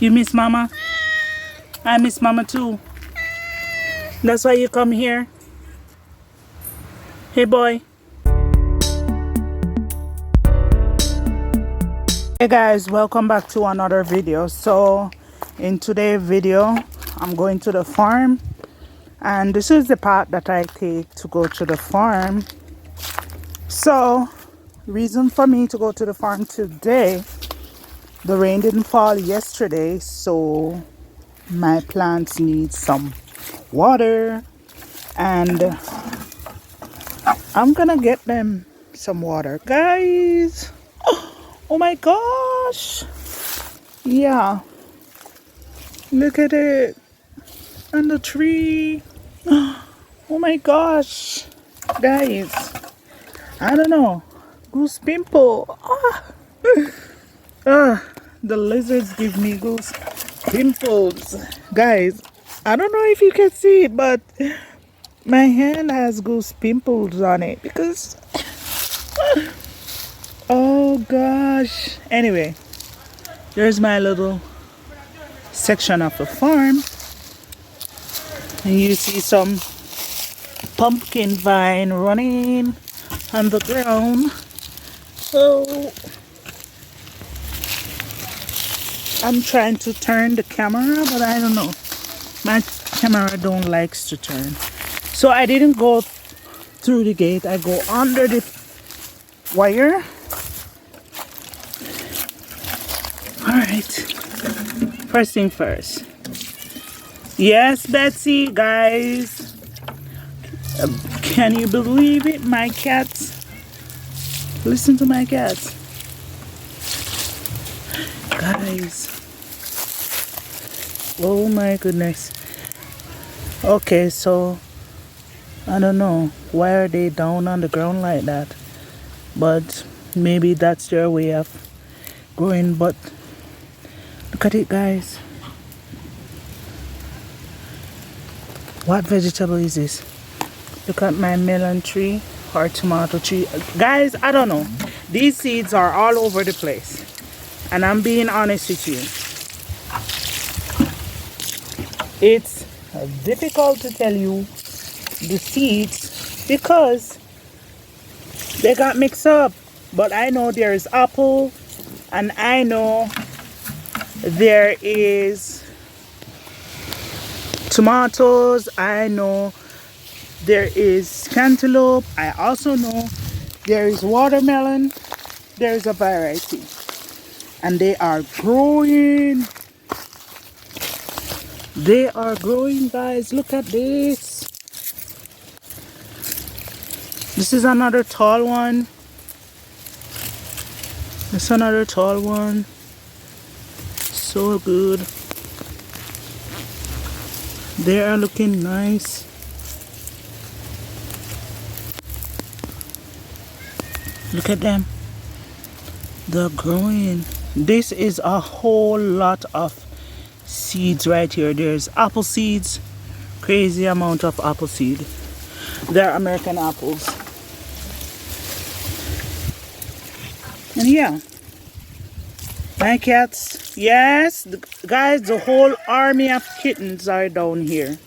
You miss mama? I miss mama too. That's why you come here. Hey boy. Hey guys, welcome back to another video. So in today's video, I'm going to the farm, and this is the path that I take to go to the farm. So reason for me to go to the farm today, the rain didn't fall yesterday, so my plants need some water, and I'm gonna get them some water, guys. Oh my gosh, yeah, look at it, and the tree. Oh my gosh, guys, I don't know, goose pimple. The lizards give me goose pimples, guys. I don't know if you can see it, but my hand has goose pimples on it because oh gosh. Anyway, there's my little section of the farm, and you see some pumpkin vine running on the ground. So I'm trying to turn the camera, but I don't know, my camera don't likes to turn, so I didn't go through the gate. I go under the wire. All right, first thing first. Yes, Betsy, guys, can you believe it? My cats, listen to my cats, guys. Oh my goodness. Okay, so I don't know why are they down on the ground like that, but maybe that's their way of growing. But look at it, guys. What vegetable is this? Look at my melon tree or tomato tree, guys. I don't know, these seeds are all over the place, and I'm being honest with you, it's difficult to tell you the seeds because they got mixed up. But I know there is apple, and I know there is tomatoes, I know there is cantaloupe, I also know there is watermelon. There is a variety, and they are growing. They are growing, guys. Look at this. This is another tall one. This is another tall one. So good. They are looking nice. Look at them. They're growing. This is a whole lot of seeds right here. There's apple seeds, crazy amount of apple seed. They're American apples. And yeah, my cats, yes, guys, the whole army of kittens are down here.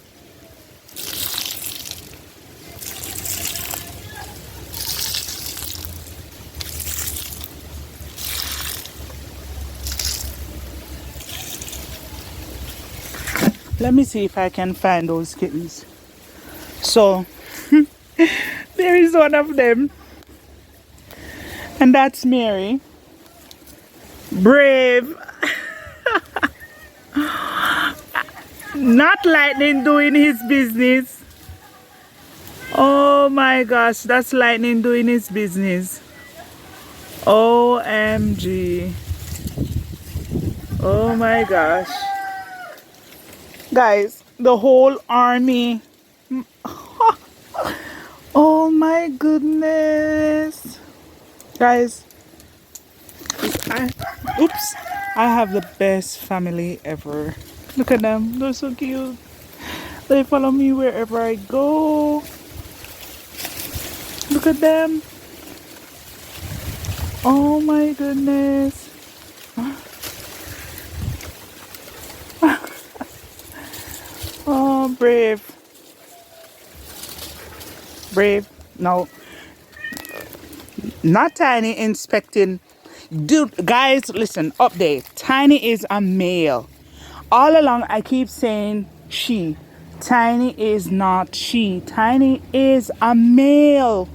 Let me see if I can find those kittens. So there is one of them, and that's Mary. Brave. Not Lightning doing his business. Oh my gosh, that's Lightning doing his business. OMG. Oh my gosh. Guys, the whole army. Oh my goodness. Guys, oops, I have the best family ever. Look at them, they're so cute. They follow me wherever I go. Look at them. Oh my goodness. Brave. Brave. No. Not Tiny inspecting. Dude, guys, listen, update. Tiny is a male. All along, I keep saying she. Tiny is not she. Tiny is a male.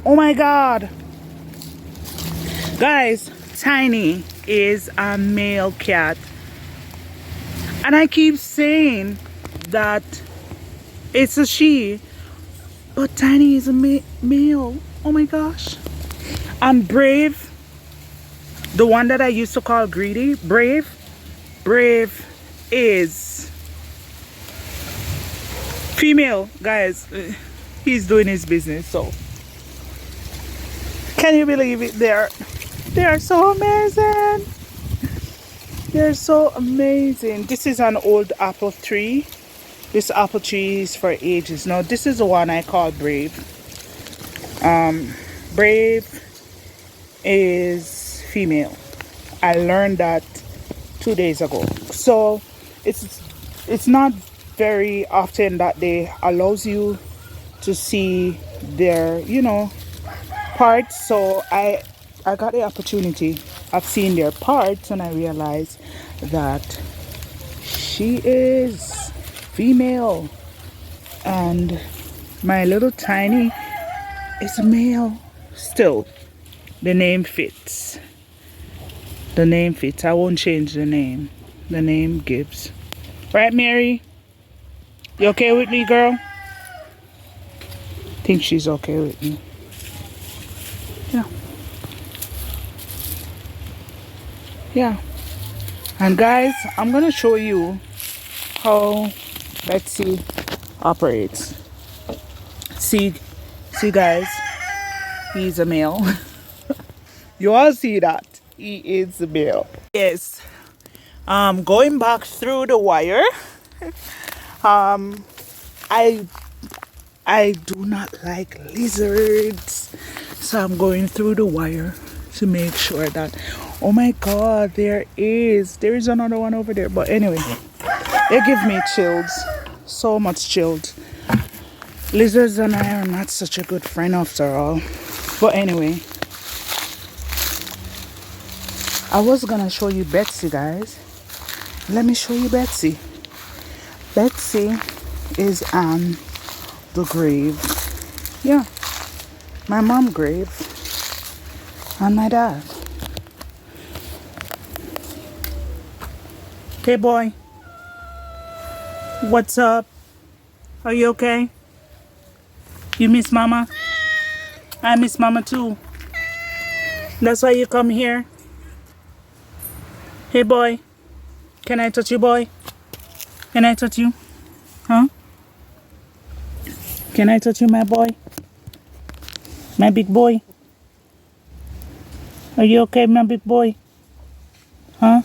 Oh my God. Guys, Tiny is a male cat. And I keep saying that it's a she. But Tiny is a male. Oh my gosh. And Brave, the one that I used to call Greedy, Brave is female, guys. He's doing his business. So can you believe it? They are so amazing. They're so amazing. This is an old apple tree. This apple tree is for ages. Now this is the one I call Brave. Brave is female. I learned that 2 days ago. So it's not very often that they allows you to see their, you know, parts. So I got the opportunity of seeing their parts, and I realized that she is female and my little Tiny is male. Still, the name fits. The name fits. I won't change the name. The name gives. Right, Mary? You okay with me, girl? Think she's okay with me. Yeah. Yeah. And guys, I'm gonna show you how Betsy operates. See guys, he's a male. You all see that he is a male. Yes. Going back through the wire. I do not like lizards, so I'm going through the wire to make sure that, oh my God, there is another one over there. But anyway, they give me chills, so much chills. Lizards and I are not such a good friend after all. But anyway, I was gonna show you Betsy, guys. Let me show you Betsy. Betsy is on the grave. Yeah, my mom grave and my dad. Hey boy, what's up? Are you okay? You miss mama? I miss mama too. That's why you come here. Hey boy, can I touch you, boy? Can I touch you? Huh? Can I touch you, my boy? My big boy? Are you okay, my big boy? Huh?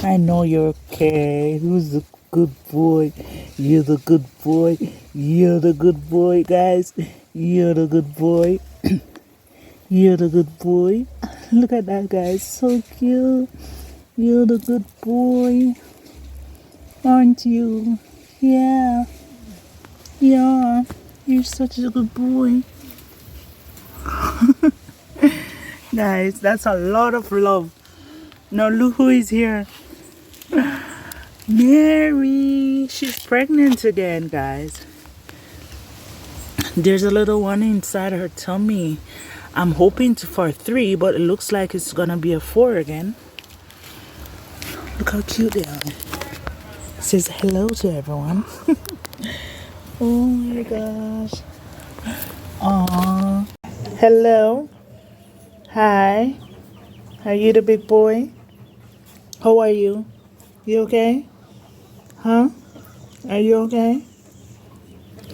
I know you're okay. Who's the good boy? You're the good boy. You're the good boy, guys. You're the good boy. You're the good boy. Look at that, guys. So cute. You're the good boy. Aren't you? Yeah. Yeah. You're such a good boy. Guys, that's a lot of love. Now look who is here. Mary. She's pregnant again, guys. There's a little one inside her tummy. I'm hoping for 3, but it looks like it's gonna be a 4 again. Look how cute they are. It says hello to everyone. Oh my gosh. Aww. Hello. Hi. Are you the big boy? How are you? You okay? Huh? Are you okay?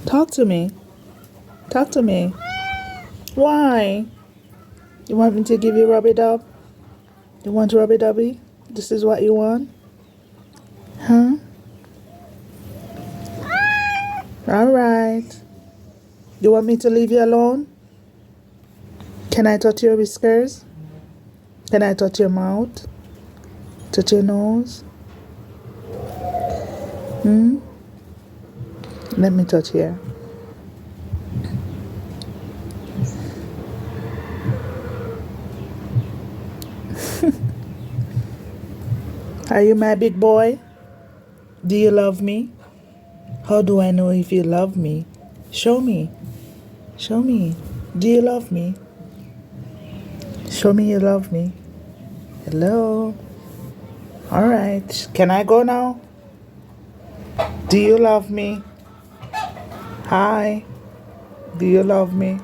Talk to me. Talk to me. Why? You want me to give you rubby dub? You want rubby dubby? This is what you want? Huh? Alright. You want me to leave you alone? Can I touch your whiskers? Can I touch your mouth? Touch your nose? Let me touch here. Are you my big boy? Do you love me? How do I know if you love me? Show me. Show me. Do you love me? Show me you love me. Hello. All right. Can I go now? Do you love me? Hi. Do you love me?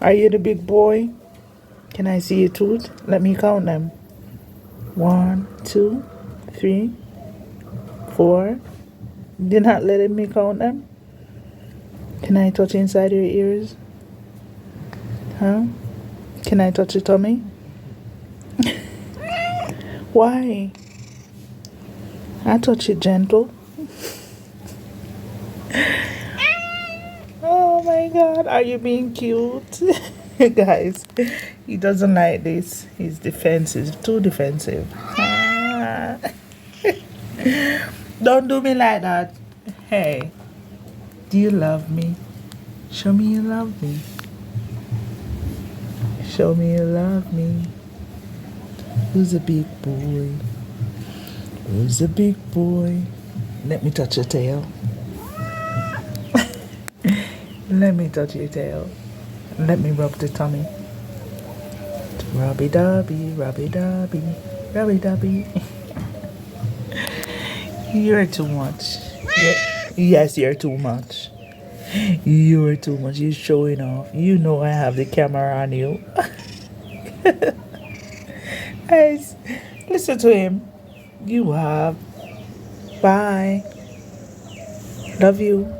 Are you the big boy? Can I see your tooth? Let me count them. 1, 2, 3, 4. You're not letting me count them? Can I touch inside your ears? Huh? Can I touch your tummy? Why? I touch it gentle. Oh my God, are you being cute? Guys, he doesn't like this. He's defensive, too defensive. Ah. Don't do me like that. Hey, do you love me? Show me you love me. Show me you love me. Who's a big boy? Who's a big boy? Let me touch your tail. Let me touch your tail. Let me rub the tummy. Rubby dubby, rubby dubby, rubby dubby. You're too much. Yes, you're too much. You're too much. You're showing off. You know I have the camera on you. Guys, listen to him. You have. Bye. Love you.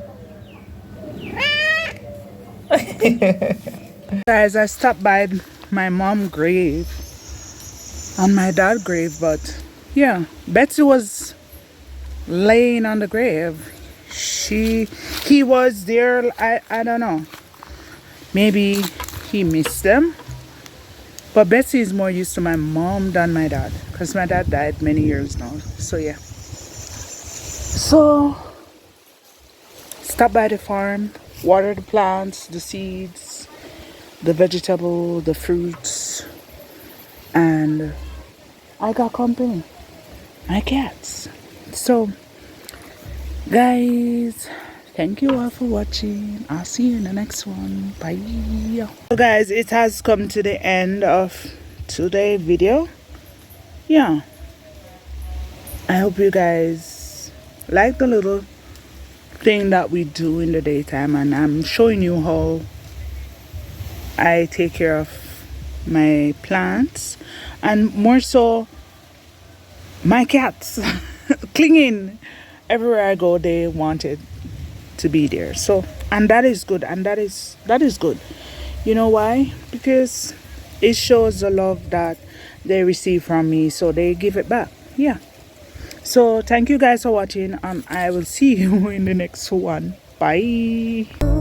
Guys, I stopped by my mom's grave and my dad's grave, but yeah, Betsy was laying on the grave. He was there. I don't know. Maybe he missed them. But Betsy is more used to my mom than my dad, because my dad died many years now. So yeah. So stop by the farm, water the plants, the seeds, the vegetable, the fruits, and I got company. My cats. So guys, thank you all for watching. I'll see you in the next one. Bye. So guys, it has come to the end of today's video. Yeah, I hope you guys like the little thing that we do in the daytime, and I'm showing you how I take care of my plants, and more so my cats. Clinging everywhere I go, they wanted to be there. So, and that is good, and that is good. You know why? Because it shows the love that they receive from me, so they give it back. Yeah. So thank you guys for watching, and I will see you in the next one. Bye.